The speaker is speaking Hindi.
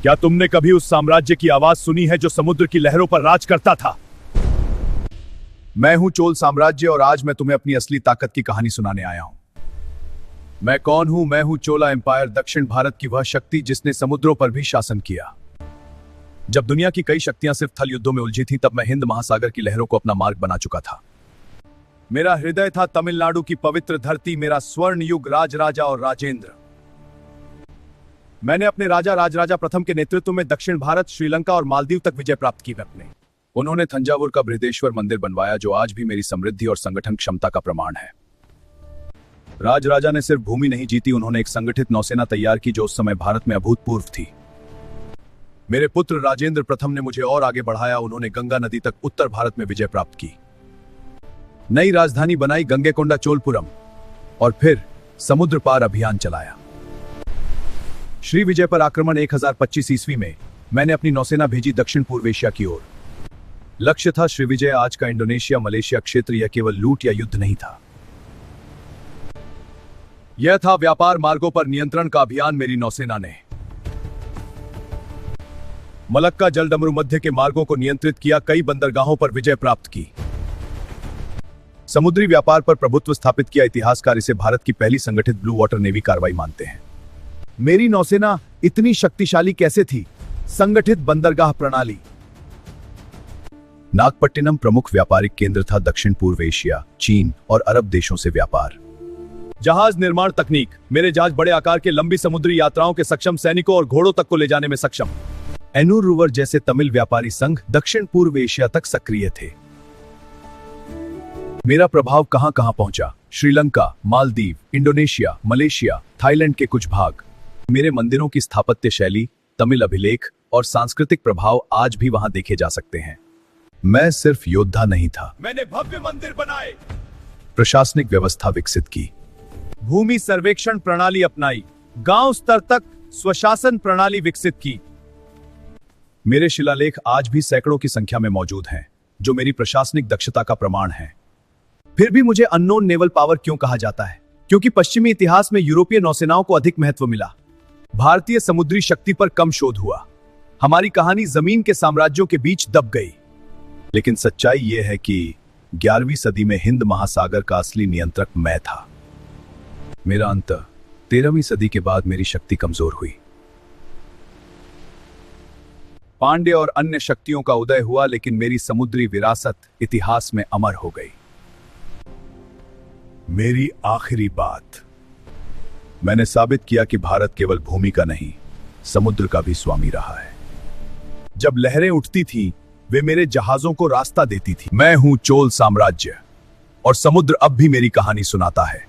क्या तुमने कभी उस साम्राज्य की आवाज सुनी है जो समुद्र की लहरों पर राज करता था? मैं हूं चोल साम्राज्य और आज मैं तुम्हें अपनी असली ताकत की कहानी सुनाने आया हूं। मैं कौन हूं? मैं हूं चोला एम्पायर, दक्षिण भारत की वह शक्ति जिसने समुद्रों पर भी शासन किया। जब दुनिया की कई शक्तियां सिर्फ थल युद्धों में उलझी थी, तब मैं हिंद महासागर की लहरों को अपना मार्ग बना चुका था। मेरा हृदय था तमिलनाडु की पवित्र धरती, मेरा स्वर्ण युग, राजराजा और राजेंद्र। मैंने अपने राजा राजराजा प्रथम के नेतृत्व में दक्षिण भारत, श्रीलंका और मालदीव तक विजय प्राप्त की। उन्होंने थंजावुर का बृहदेश्वर मंदिर बनवाया, जो आज भी मेरी समृद्धि और संगठन क्षमता का प्रमाण है। राजराजा ने सिर्फ भूमि नहीं जीती, उन्होंने एक संगठित नौसेना तैयार की जो उस समय भारत में अभूतपूर्व थी। मेरे पुत्र राजेंद्र प्रथम ने मुझे और आगे बढ़ाया। उन्होंने गंगा नदी तक उत्तर भारत में विजय प्राप्त की, नई राजधानी बनाई गंगेकोंडा चोलपुरम, और फिर समुद्र पार अभियान चलाया। श्री विजय पर आक्रमण 1025 ईस्वी में मैंने अपनी नौसेना भेजी दक्षिण पूर्व एशिया की ओर। लक्ष्य था श्री विजय, आज का इंडोनेशिया मलेशिया क्षेत्र। यह केवल लूट या युद्ध नहीं था, यह था व्यापार मार्गों पर नियंत्रण का अभियान। मेरी नौसेना ने मलक्का जलडमरू मध्य के मार्गों को नियंत्रित किया, कई बंदरगाहों पर विजय प्राप्त की, समुद्री व्यापार पर प्रभुत्व स्थापित किया। इतिहासकार इसे भारत की पहली संगठित ब्लू वाटर नेवी कार्रवाई मानते हैं। मेरी नौसेना इतनी शक्तिशाली कैसे थी? संगठित बंदरगाह प्रणाली। नागपट्टिनम प्रमुख व्यापारिक केंद्र था, दक्षिण पूर्व एशिया, चीन और अरब देशों से व्यापार। जहाज निर्माण तकनीक, मेरे जहाज बड़े आकार के, लंबी समुद्री यात्राओं के सक्षम, सैनिकों और घोड़ों तक को ले जाने में सक्षम। एनूर रूवर जैसे तमिल व्यापारी संघ दक्षिण पूर्व एशिया तक सक्रिय थे। मेरा प्रभाव कहां कहां पहुंचा? Sri Lanka, Maldives, Indonesia, Malaysia, Thailand के कुछ भाग। मेरे मंदिरों की स्थापत्य शैली, तमिल अभिलेख और सांस्कृतिक प्रभाव आज भी वहां देखे जा सकते हैं। मैं सिर्फ योद्धा नहीं था, मैंने भव्य मंदिर बनाए, प्रशासनिक व्यवस्था विकसित की, भूमि सर्वेक्षण प्रणाली अपनाई, गांव स्तर तक स्वशासन प्रणाली विकसित की। मेरे शिलालेख आज भी सैकड़ों की संख्या में मौजूद हैं, जो मेरी प्रशासनिक दक्षता का प्रमाण है। फिर भी मुझे अननोन नेवल पावर क्यों कहा जाता है? क्योंकि पश्चिमी इतिहास में यूरोपीय नौसेनाओं को अधिक महत्व मिला, भारतीय समुद्री शक्ति पर कम शोध हुआ। हमारी कहानी जमीन के साम्राज्यों के बीच दब गई। लेकिन सच्चाई यह है कि 11वीं सदी में हिंद महासागर का असली नियंत्रक मैं था। मेरा अंत 13वीं सदी के बाद मेरी शक्ति कमजोर हुई। पांड्य और अन्य शक्तियों का उदय हुआ, लेकिन मेरी समुद्री विरासत इतिहास में अमर हो गई। मेरी आखिरी बात, मैंने साबित किया कि भारत केवल भूमि का नहीं, समुद्र का भी स्वामी रहा है। जब लहरें उठती थीं, वे मेरे जहाजों को रास्ता देती थी। मैं हूं चोल साम्राज्य, और समुद्र अब भी मेरी कहानी सुनाता है।